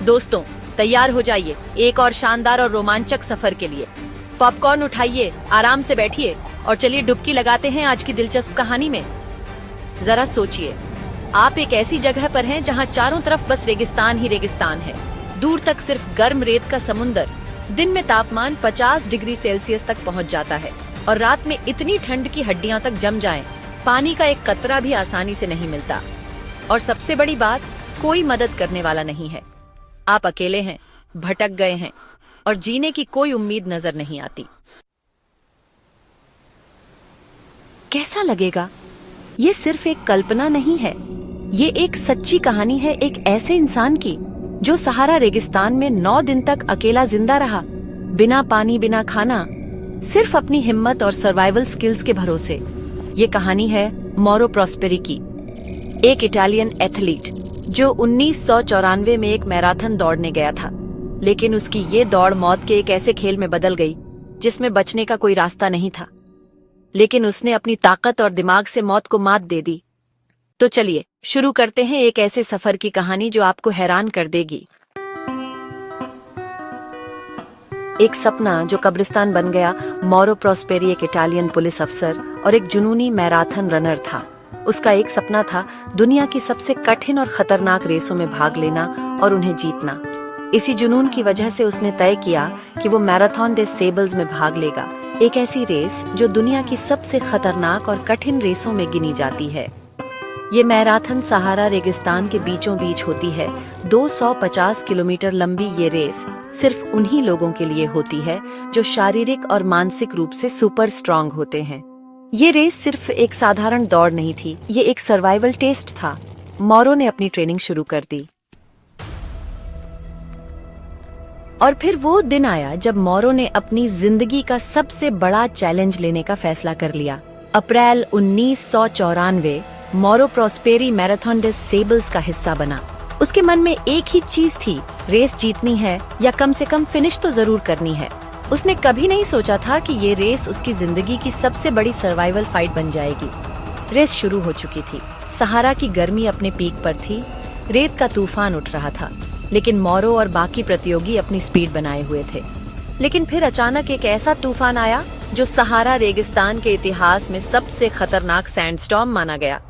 दोस्तों, तैयार हो जाइए एक और शानदार और रोमांचक सफर के लिए। पॉपकॉर्न उठाइए, आराम से बैठिए और चलिए डुबकी लगाते हैं आज की दिलचस्प कहानी में। जरा सोचिए, आप एक ऐसी जगह पर हैं जहां चारों तरफ बस रेगिस्तान ही रेगिस्तान है। दूर तक सिर्फ गर्म रेत का समुंदर। दिन में तापमान 50 डिग्री सेल्सियस तक पहुंच जाता है और रात में इतनी ठंड की हड्डियां तक जम जाएं। पानी का एक कतरा भी आसानी से नहीं मिलता। और सबसे बड़ी बात, कोई मदद करने वाला नहीं है। आप अकेले हैं, भटक गए हैं और जीने की कोई उम्मीद नजर नहीं आती। कैसा लगेगा? ये सिर्फ एक कल्पना नहीं है, ये एक सच्ची कहानी है एक ऐसे इंसान की जो सहारा रेगिस्तान में 9 दिन तक अकेला जिंदा रहा, बिना पानी बिना खाना, सिर्फ अपनी हिम्मत और सर्वाइवल स्किल्स के भरोसे। ये कहानी है मौरो प्रॉस्पेरी की, एक इटालियन एथलीट जो 1994 में एक मैराथन दौड़ने गया था। लेकिन उसकी ये दौड़ मौत के एक ऐसे खेल में बदल गई जिसमें बचने का कोई रास्ता नहीं था। लेकिन उसने अपनी ताकत और दिमाग से मौत को मात दे दी। तो चलिए शुरू करते हैं एक ऐसे सफर की कहानी जो आपको हैरान कर देगी। एक सपना जो कब्रिस्तान बन गया। मौरो प्रॉस्पेरी एक इटालियन पुलिस अफसर और एक जुनूनी मैराथन रनर था। उसका एक सपना था दुनिया की सबसे कठिन और खतरनाक रेसों में भाग लेना और उन्हें जीतना। इसी जुनून की वजह से उसने तय किया कि वो मैराथन डे सेबल्स में भाग लेगा, एक ऐसी रेस जो दुनिया की सबसे खतरनाक और कठिन रेसों में गिनी जाती है। ये मैराथन सहारा रेगिस्तान के बीचों बीच होती है। 250 किलोमीटर लंबी ये रेस सिर्फ उन्हीं लोगों के लिए होती है जो शारीरिक और मानसिक रूप से सुपर स्ट्रांग होते हैं। ये रेस सिर्फ एक साधारण दौड़ नहीं थी, ये एक सर्वाइवल टेस्ट था। मौरो ने अपनी ट्रेनिंग शुरू कर दी और फिर वो दिन आया जब मौरो ने अपनी जिंदगी का सबसे बड़ा चैलेंज लेने का फैसला कर लिया। अप्रैल 1994 मौरो प्रॉस्पेरी मैराथन डे सेबल्स का हिस्सा बना। उसके मन में एक ही चीज थी, रेस जीतनी है या कम से कम फिनिश तो जरूर करनी है। उसने कभी नहीं सोचा था कि ये रेस उसकी जिंदगी की सबसे बड़ी सर्वाइवल फाइट बन जाएगी। रेस शुरू हो चुकी थी। सहारा की गर्मी अपने पीक पर थी, रेत का तूफान उठ रहा था, लेकिन मौरो और बाकी प्रतियोगी अपनी स्पीड बनाए हुए थे। लेकिन फिर अचानक एक ऐसा तूफान आया जो सहारा रेगिस्तान के इतिहास में सबसे खतरनाक सैंडस्टॉर्म माना गया।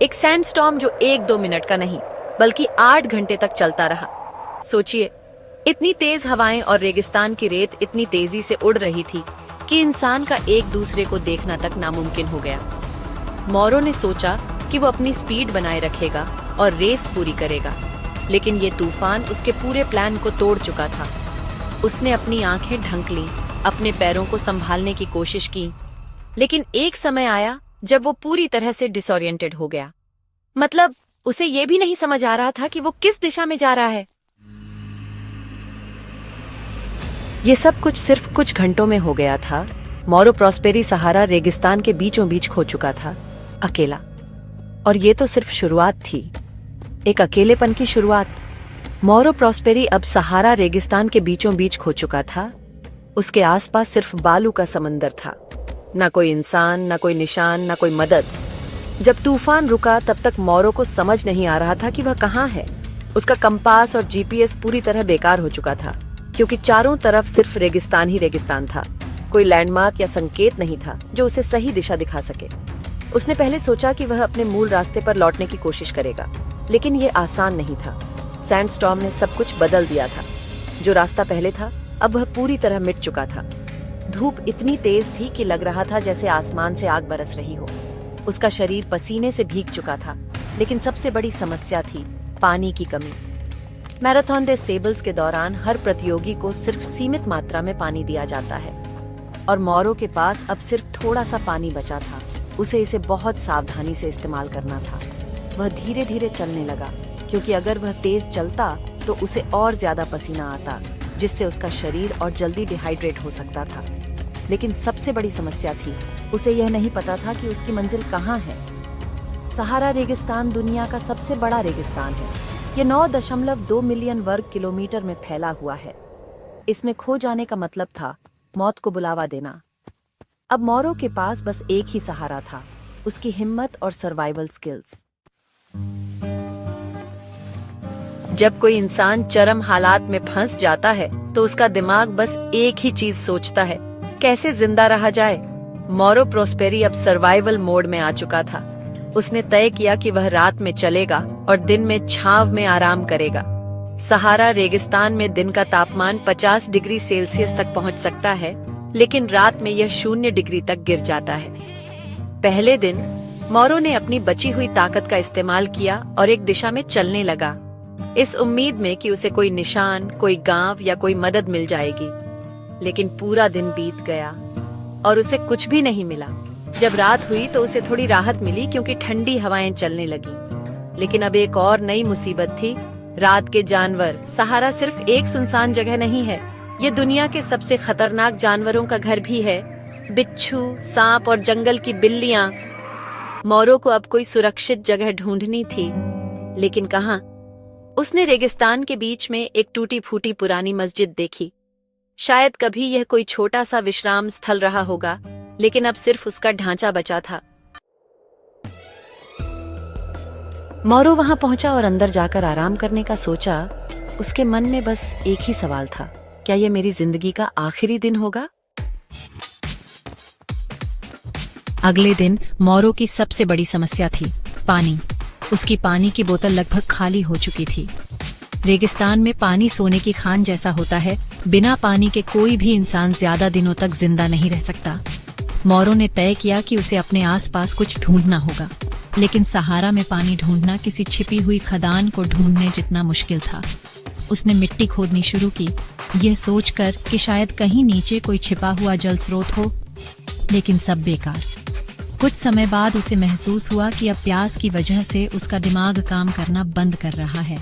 एक सैंडस्टॉर्म जो 1-2 मिनट का नहीं बल्कि 8 घंटे तक चलता रहा। सोचिए, इतनी तेज हवाएं और रेगिस्तान की रेत इतनी तेजी से उड़ रही थी कि इंसान का एक दूसरे को देखना तक नामुमकिन हो गया। मौरो ने सोचा कि वो अपनी स्पीड बनाए रखेगा और रेस पूरी करेगा, लेकिन ये तूफान उसके पूरे प्लान को तोड़ चुका था। उसने अपनी आंखें ढंक लीं, अपने पैरों को संभालने की कोशिश की, लेकिन एक समय आया जब वो पूरी तरह से डिसोरिएंटेड हो गया। मतलब उसे ये भी नहीं समझ आ रहा था कि वो किस दिशा में जा रहा है। ये सब कुछ सिर्फ कुछ घंटों में हो गया था। मौरो प्रॉस्पेरी सहारा रेगिस्तान के बीचों बीच खो चुका था, अकेला। और ये तो सिर्फ शुरुआत थी, एक अकेलेपन की शुरुआत। मौरो प्रॉस्पेरी अब सहारा रेगिस्तान के बीचों बीच खो चुका था। उसके आसपास सिर्फ बालू का समंदर था, ना कोई इंसान, ना कोई निशान, ना कोई मदद। जब तूफान रुका तब तक मौरो को समझ नहीं आ रहा था कि वह कहाँ है। उसका कंपास और जीपीएस पूरी तरह बेकार हो चुका था, क्योंकि चारों तरफ सिर्फ रेगिस्तान ही रेगिस्तान था। कोई लैंडमार्क या संकेत नहीं था जो उसे सही दिशा दिखा सके। उसने पहले सोचा कि वह अपने मूल रास्ते पर लौटने की कोशिश करेगा, लेकिन ये आसान नहीं था। सैंडस्टॉर्म ने सब कुछ बदल दिया था। जो रास्ता पहले था, अब वह पूरी तरह मिट चुका था। धूप इतनी तेज थी कि लग रहा था जैसे आसमान से आग बरस रही हो। उसका शरीर पसीने से भीग चुका था, लेकिन सबसे बड़ी समस्या थी पानी की कमी। मैराथन डे सेबल्स के दौरान हर प्रतियोगी को सिर्फ सीमित मात्रा में पानी दिया जाता है और मौरो के पास अब सिर्फ थोड़ा सा पानी बचा था। उसे इसे बहुत सावधानी से इस्तेमाल करना था। वह धीरे धीरे चलने लगा, क्योंकि अगर वह तेज चलता तो उसे और ज्यादा पसीना आता, जिससे उसका शरीर और जल्दी डिहाइड्रेट हो सकता था। लेकिन सबसे बड़ी समस्या थी, उसे यह नहीं पता था कि उसकी मंजिल कहाँ है। सहारा रेगिस्तान दुनिया का सबसे बड़ा रेगिस्तान है। ये 9.2 मिलियन वर्ग किलोमीटर में फैला हुआ है। इसमें खो जाने का मतलब था मौत को बुलावा देना। अब मौरो के पास बस एक ही सहारा था, उसकी हिम्मत और सर्वाइवल स्किल्स। जब कोई इंसान चरम हालात में फंस जाता है तो उसका दिमाग बस एक ही चीज सोचता है, कैसे जिंदा रहा जाए। मौरो प्रोस्पेरी अब सर्वाइवल मोड में आ चुका था। उसने तय किया कि वह रात में चलेगा और दिन में छांव में आराम करेगा। सहारा रेगिस्तान में दिन का तापमान 50 डिग्री सेल्सियस तक पहुंच सकता है, लेकिन रात में यह 0 डिग्री तक गिर जाता है। पहले दिन मौरो ने अपनी बची हुई ताकत का इस्तेमाल किया और एक दिशा में चलने लगा, इस उम्मीद में कि उसे कोई निशान, कोई गांव या कोई मदद मिल जाएगी। लेकिन पूरा दिन बीत गया और उसे कुछ भी नहीं मिला। जब रात हुई तो उसे थोड़ी राहत मिली क्योंकि ठंडी हवाएं चलने लगी। लेकिन अब एक और नई मुसीबत थी, रात के जानवर। सहारा सिर्फ एक सुनसान जगह नहीं है, ये दुनिया के सबसे खतरनाक जानवरों का घर भी है। बिच्छू, सांप और जंगल की बिल्लियां। मौरो को अब कोई सुरक्षित जगह ढूंढनी थी, लेकिन कहाँ? उसने रेगिस्तान के बीच में एक टूटी फूटी पुरानी मस्जिद देखी। शायद कभी यह कोई छोटा सा विश्राम स्थल रहा होगा, लेकिन अब सिर्फ उसका ढांचा बचा था। मौरो वहां पहुंचा और अंदर जाकर आराम करने का सोचा। उसके मन में बस एक ही सवाल था, क्या यह मेरी जिंदगी का आखिरी दिन होगा? अगले दिन मौरो की सबसे बड़ी समस्या थी पानी। उसकी पानी की बोतल लगभग खाली हो चुकी थी। रेगिस्तान में पानी सोने की खान जैसा होता है, बिना पानी के कोई भी इंसान ज्यादा दिनों तक जिंदा नहीं रह सकता। मौरो ने तय किया कि उसे अपने आसपास कुछ ढूंढना होगा, लेकिन सहारा में पानी ढूंढना किसी छिपी हुई खदान को ढूंढने जितना मुश्किल था। उसने मिट्टी खोदनी शुरू की, यह सोचकर कि शायद कहीं नीचे कोई छिपा हुआ जल स्रोत हो, लेकिन सब बेकार। कुछ समय बाद उसे महसूस हुआ कि अब प्यास की वजह से उसका दिमाग काम करना बंद कर रहा है।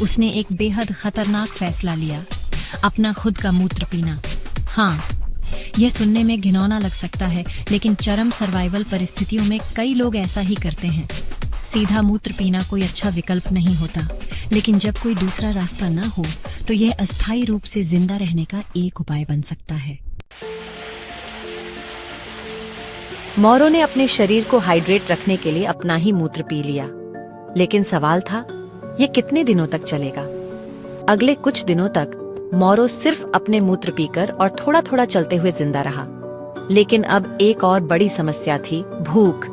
उसने एक बेहद खतरनाक फैसला लिया, अपना खुद का मूत्र पीना। हाँ, यह सुनने में घिनौना लग सकता है, लेकिन चरम सर्वाइवल परिस्थितियों में कई लोग ऐसा ही करते हैं। सीधा मूत्र पीना कोई अच्छा विकल्प नहीं होता, लेकिन जब कोई दूसरा रास्ता न हो तो यह अस्थायी रूप से जिंदा रहने का एक उपाय बन सकता है। मौरो ने अपने शरीर को हाइड्रेट रखने के लिए अपना ही मूत्र पी लिया, लेकिन सवाल था, ये कितने दिनों तक चलेगा? अगले कुछ दिनों तक मौरो सिर्फ अपने मूत्र पीकर और थोड़ा थोड़ा चलते हुए जिंदा रहा। लेकिन अब एक और बड़ी समस्या थी, भूख।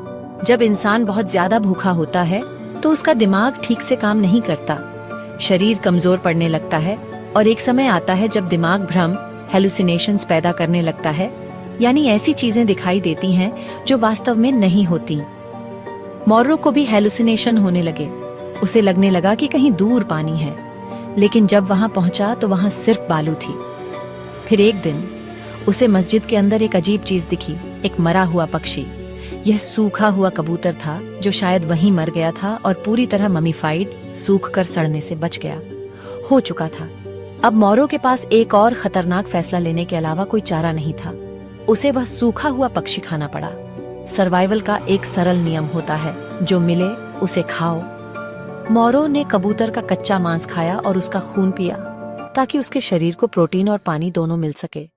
जब इंसान बहुत ज्यादा भूखा होता है तो उसका दिमाग ठीक से काम नहीं करता, शरीर कमजोर पड़ने लगता है और एक समय आता है जब दिमाग भ्रम, हेलुसिनेशंस पैदा करने लगता है, यानी ऐसी चीजें दिखाई देती हैं जो वास्तव में नहीं होती। मौरो को भी हेलुसिनेशन होने लगे। उसे लगने लगा कि कहीं दूर पानी है, लेकिन जब वहां पहुंचा तो वहां सिर्फ बालू थी। फिर एक दिन उसे मस्जिद के अंदर एक अजीब चीज दिखी, एक मरा हुआ पक्षी। यह सूखा हुआ कबूतर था जो शायद वहीं मर गया था और पूरी तरह ममीफाइड, सूख कर सड़ने से बच गया हो चुका था। अब मौरो के पास एक और खतरनाक फैसला लेने के अलावा कोई चारा नहीं था। उसे वह सूखा हुआ पक्षी खाना पड़ा। सर्वाइवल का एक सरल नियम होता है, जो मिले उसे खाओ। मौरो ने कबूतर का कच्चा मांस खाया और उसका खून पिया, ताकि उसके शरीर को प्रोटीन और पानी दोनों मिल सके।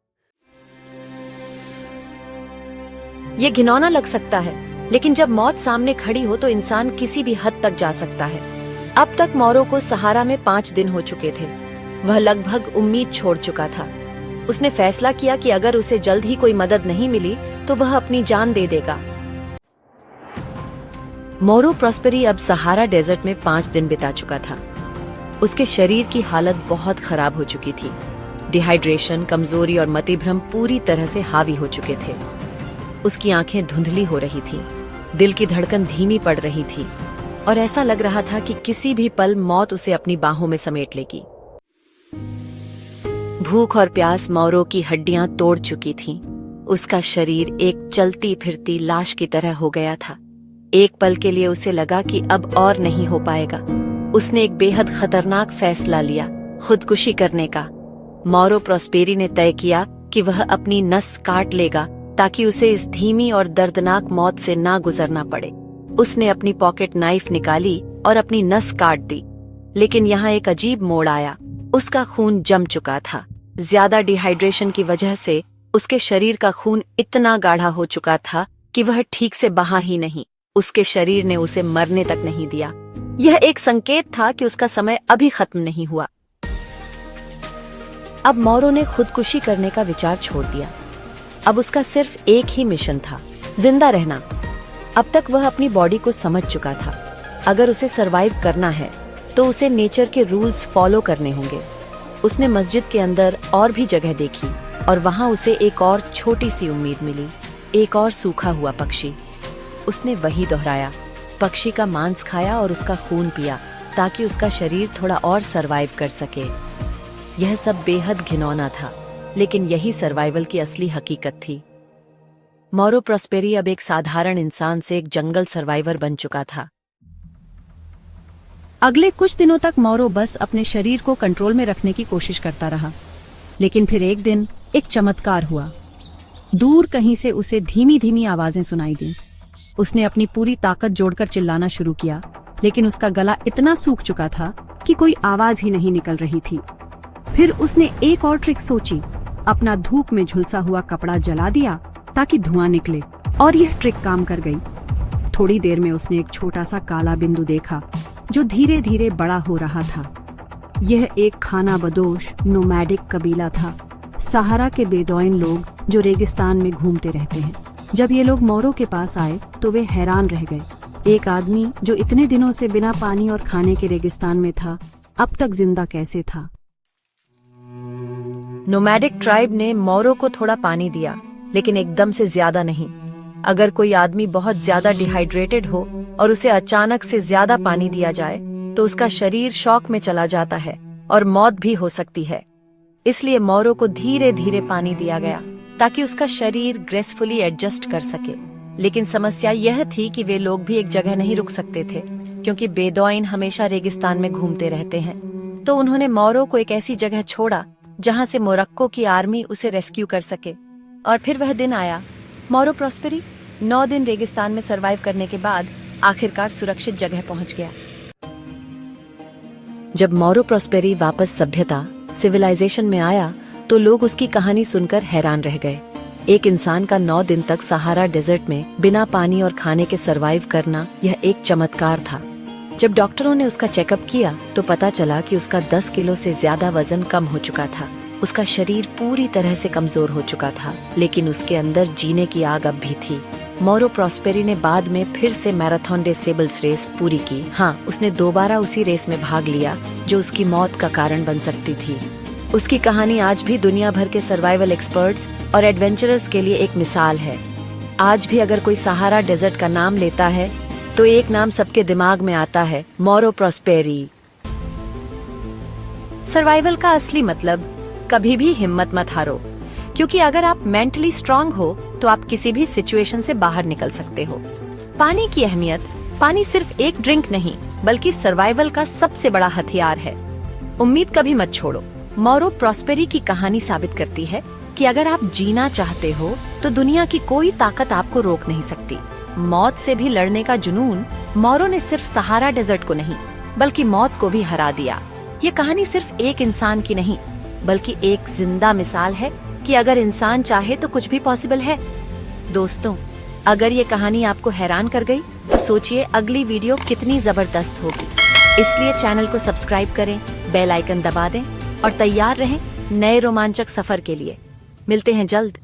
ये घिनौना लग सकता है, लेकिन जब मौत सामने खड़ी हो तो इंसान किसी भी हद तक जा सकता है। अब तक मौरो को सहारा में 5 दिन हो चुके थे। वह लगभग उम्मीद छोड़ चुका था। उसने फैसला किया कि अगर उसे जल्द ही कोई मदद नहीं मिली तो वह अपनी जान दे देगा। मौरो प्रॉस्पेरी अब सहारा डेजर्ट में 5 दिन बिता चुका था। उसके शरीर की हालत बहुत खराब हो चुकी थी। डिहाइड्रेशन, कमजोरी और मतिभ्रम पूरी तरह से हावी हो चुके थे। उसकी आंखें धुंधली हो रही थी, दिल की धड़कन धीमी पड़ रही थी और ऐसा लग रहा था कि किसी भी पल मौत उसे अपनी बाहों में समेट लेगी। भूख और प्यास मौरो की हड्डियां तोड़ चुकी थीं। उसका शरीर एक चलती फिरती लाश की तरह हो गया था। एक पल के लिए उसे लगा कि अब और नहीं हो पाएगा। उसने एक बेहद खतरनाक फैसला लिया, खुदकुशी करने का। मौरो प्रॉस्पेरी ने तय किया कि वह अपनी नस काट लेगा ताकि उसे इस धीमी और दर्दनाक मौत से ना गुजरना पड़े। उसने अपनी पॉकेट नाइफ निकाली और अपनी नस काट दी। लेकिन यहाँ एक अजीब मोड़ आया। उसका खून जम चुका था। ज्यादा डिहाइड्रेशन की वजह से उसके शरीर का खून इतना गाढ़ा हो चुका था कि वह ठीक से बहा ही नहीं। उसके शरीर ने उसे मरने तक नहीं दिया। यह एक संकेत था कि उसका समय अभी खत्म नहीं हुआ। अब मोरो ने खुदकुशी करने का विचार छोड़ दिया। अब उसका सिर्फ एक ही मिशन था, जिंदा रहना। अब तक वह अपनी बॉडी को समझ चुका था। अगर उसे सरवाइव करना है तो उसे नेचर के रूल्स फॉलो करने होंगे। उसने मस्जिद के अंदर और भी जगह देखी और वहां उसे एक और छोटी सी उम्मीद मिली, एक और सूखा हुआ पक्षी। उसने वही दोहराया, पक्षी का मांस खाया और उसका खून पिया ताकि उसका शरीर थोड़ा और सरवाइव कर सके। यह सब बेहद घिनौना था, लेकिन यही सर्वाइवल की असली हकीकत थी। मोरो प्रॉस्पेरी अब एक साधारण इंसान से एक जंगल सर्वाइवर बन चुका था। अगले कुछ दिनों तक मोरो बस अपने शरीर को कंट्रोल में रखने की कोशिश करता रहा, लेकिन फिर एक दिन एक चमत्कार हुआ। दूर कहीं से उसे धीमी धीमी आवाजें सुनाई दी। उसने अपनी पूरी ताकत जोड़कर चिल्लाना शुरू किया, लेकिन उसका गला इतना सूख चुका था कि कोई आवाज ही नहीं निकल रही थी। फिर उसने एक और ट्रिक सोची, अपना धूप में झुलसा हुआ कपड़ा जला दिया ताकि धुआं निकले, और यह ट्रिक काम कर गई। थोड़ी देर में उसने एक छोटा सा काला बिंदु देखा जो धीरे धीरे बड़ा हो रहा था। यह एक खाना बदोश नोमैडिक कबीला था, सहारा के बेदौइन लोग जो रेगिस्तान में घूमते रहते हैं। जब ये लोग मोरो के पास आए तो वे हैरान रह गए। एक आदमी जो इतने दिनों से बिना पानी और खाने के रेगिस्तान में था, अब तक जिंदा कैसे था? नोमैडिक ट्राइब ने मोरो को थोड़ा पानी दिया, लेकिन एकदम से ज्यादा नहीं। अगर कोई आदमी बहुत ज्यादा डिहाइड्रेटेड हो और उसे अचानक से ज्यादा पानी दिया जाए तो उसका शरीर शॉक में चला जाता है और मौत भी हो सकती है। इसलिए मोरो को धीरे धीरे पानी दिया गया ताकि उसका शरीर ग्रेसफुली एडजस्ट कर सके। लेकिन समस्या यह थी कि वे लोग भी एक जगह नहीं रुक सकते थे, क्योंकि बेदौइन हमेशा रेगिस्तान में घूमते रहते हैं। तो उन्होंने मोरो को एक ऐसी जगह छोड़ा जहां से मोरक्को की आर्मी उसे रेस्क्यू कर सके। और फिर वह दिन आया। मोरो प्रॉस्पेरी 9 दिन रेगिस्तान में सरवाइव करने के बाद आखिरकार सुरक्षित जगह पहुंच गया। जब मोरो प्रॉस्पेरी वापस सभ्यता सिविलाइजेशन में आया तो लोग उसकी कहानी सुनकर हैरान रह गए। एक इंसान का 9 दिन तक सहारा डेजर्ट में बिना पानी और खाने के सरवाइव करना, यह एक चमत्कार था। जब डॉक्टरों ने उसका चेकअप किया तो पता चला कि उसका 10 किलो से ज्यादा वजन कम हो चुका था। उसका शरीर पूरी तरह से कमजोर हो चुका था, लेकिन उसके अंदर जीने की आग अब भी थी। मोरो प्रॉस्पेरी ने बाद में फिर से मैराथन डे सेबल्स रेस पूरी की। हाँ, उसने दोबारा उसी रेस में भाग लिया जो उसकी मौत का कारण बन सकती थी। उसकी कहानी आज भी दुनिया भर के सर्वाइवल एक्सपर्ट्स और एडवेंचरर्स के लिए एक मिसाल है। आज भी अगर कोई सहारा डेजर्ट का नाम लेता है तो एक नाम सबके दिमाग में आता है, मोरो प्रॉस्पेरी। सर्वाइवल का असली मतलब, कभी भी हिम्मत मत हारो, क्योंकि अगर आप मेंटली स्ट्रांग हो तो आप किसी भी सिचुएशन से बाहर निकल सकते हो। पानी की अहमियत, पानी सिर्फ एक ड्रिंक नहीं बल्कि सर्वाइवल का सबसे बड़ा हथियार है। उम्मीद कभी मत छोड़ो। मोरो प्रॉस्पेरी की कहानी साबित करती है कि अगर आप जीना चाहते हो तो दुनिया की कोई ताकत आपको रोक नहीं सकती। मौत से भी लड़ने का जुनून, मोरो ने सिर्फ सहारा डेजर्ट को नहीं बल्कि मौत को भी हरा दिया। ये कहानी सिर्फ एक इंसान की नहीं बल्कि एक जिंदा मिसाल है कि अगर इंसान चाहे तो कुछ भी पॉसिबल है। दोस्तों, अगर ये कहानी आपको हैरान कर गई तो सोचिए अगली वीडियो कितनी जबरदस्त होगी। इसलिए चैनल को सब्सक्राइब करें, बेल आइकन दबा दें और तैयार रहें नए रोमांचक सफर के लिए। मिलते हैं जल्द।